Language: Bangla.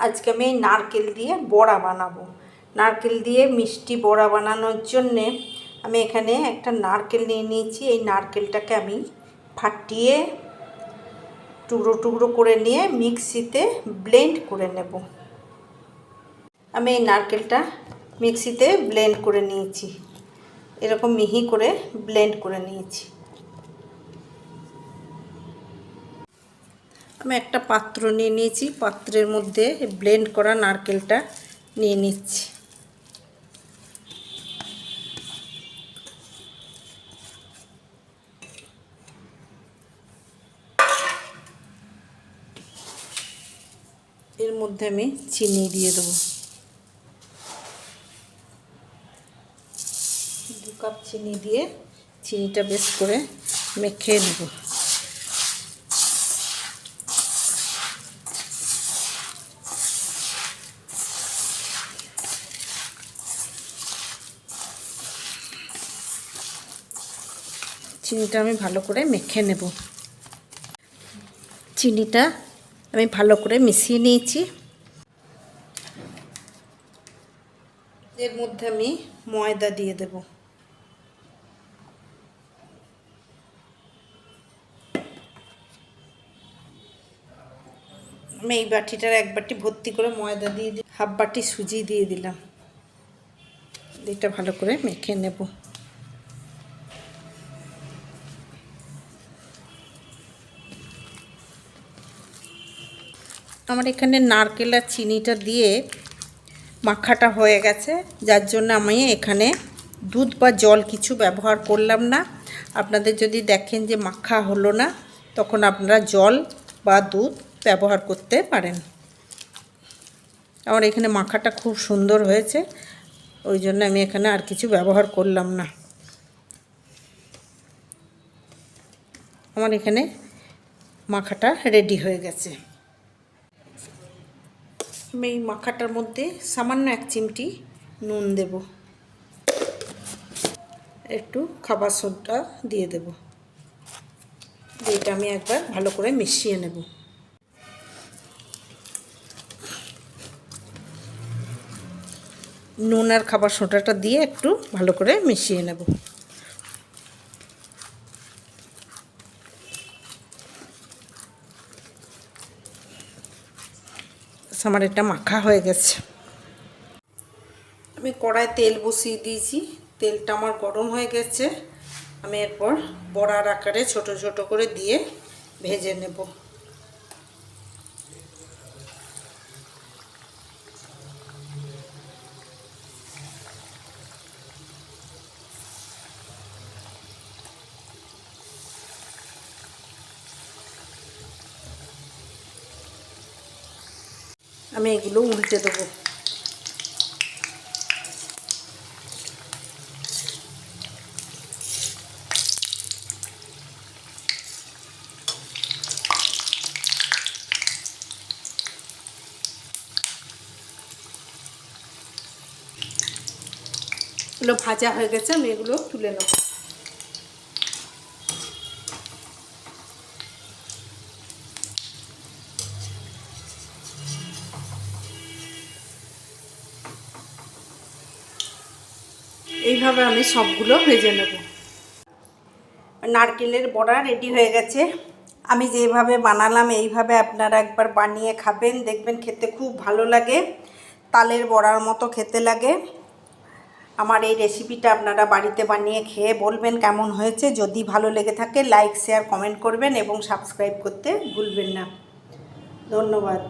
আজকে আমি নারকেল দিয়ে বড়া বানাবো। নারকেল দিয়ে মিষ্টি বড়া বানানোর জন্যে আমি এখানে একটা নারকেল নিয়ে নিয়েছি। এই নারকেলটাকে আমি ফাটিয়ে টুকরো টুকরো করে নিয়ে মিক্সিতে ব্লেন্ড করে নেব। আমি এই নারকেলটা মিক্সিতে ব্লেন্ড করে নিয়েছি, এরকম মিহি করে ব্লেন্ড করে নিয়েছি। আমি একটা পাত্র নিয়ে নিয়েছি, পাত্রের মধ্যে ব্লেন্ড করা নারকেলটা নিয়ে নিচ্ছি। এর মধ্যে আমি চিনি দিয়ে দেবো, 2 কাপ চিনি দিয়ে চিনিটা বেশ করে মেখে নেব। চিনিটা আমি ভালো করে মেখে নেব। চিনিটা আমি ভালো করে মিশিয়ে নিয়েছি। এর মধ্যে আমি ময়দা দিয়ে দেব। আমি এই বাটিটার 1 বাটি ভর্তি করে ময়দা দিয়ে দিই, 1/2 বাটি সুজি দিয়ে দিলাম। এটা ভালো করে মেখে নেব। আমার এখানে নারকেল আর চিনিটা দিয়ে মাখাটা হয়ে গেছে, যার জন্য আমি এখানে দুধ বা জল কিছু ব্যবহার করলাম না। আপনাদের যদি দেখেন যে মাখা হলো না, তখন আপনারা জল বা দুধ ব্যবহার করতে পারেন। আমার এখানে মাখাটা খুব সুন্দর হয়েছে, ওই জন্য আমি এখানে আর কিছু ব্যবহার করলাম না। আমার এখানে মাখাটা রেডি হয়ে গেছে। আমি এই মাখাটার মধ্যে সামান্য 1 চিমটি নুন দেব, একটু খাবার সোডা দিয়ে দেব। এটা আমি একবার ভালো করে মিশিয়ে নেব। নুন আর খাবার সোডাটা দিয়ে একটু ভালো করে মিশিয়ে নেব। আমার এটা মাখা হয়ে গেছে। আমি কড়ায় তেল বসিয়ে দিয়েছি, তেলটা আমার গরম হয়ে গেছে। আমি এরপর বড়ার আকারে ছোট ছোট করে দিয়ে ভেজে নেব। আমি এগুলো উল্টে দেবো। এগুলো ভাজা হয়ে গেছে, আমি এগুলো তুলে নেব। এইভাবে আমি সবগুলো ভেজে নেব। নারকেলের বড়া রেডি হয়ে গেছে। আমি যেভাবে বানালাম এইভাবে আপনারা একবার বানিয়ে খাবেন, দেখবেন খেতে খুব ভালো লাগে, তালের বড়ার মতো খেতে লাগে। আমার এই রেসিপিটা আপনারা বাড়িতে বানিয়ে খেয়ে বলবেন কেমন হয়েছে। যদি ভালো লেগে থাকে লাইক শেয়ার কমেন্ট করবেন এবং সাবস্ক্রাইব করতে ভুলবেন না। ধন্যবাদ।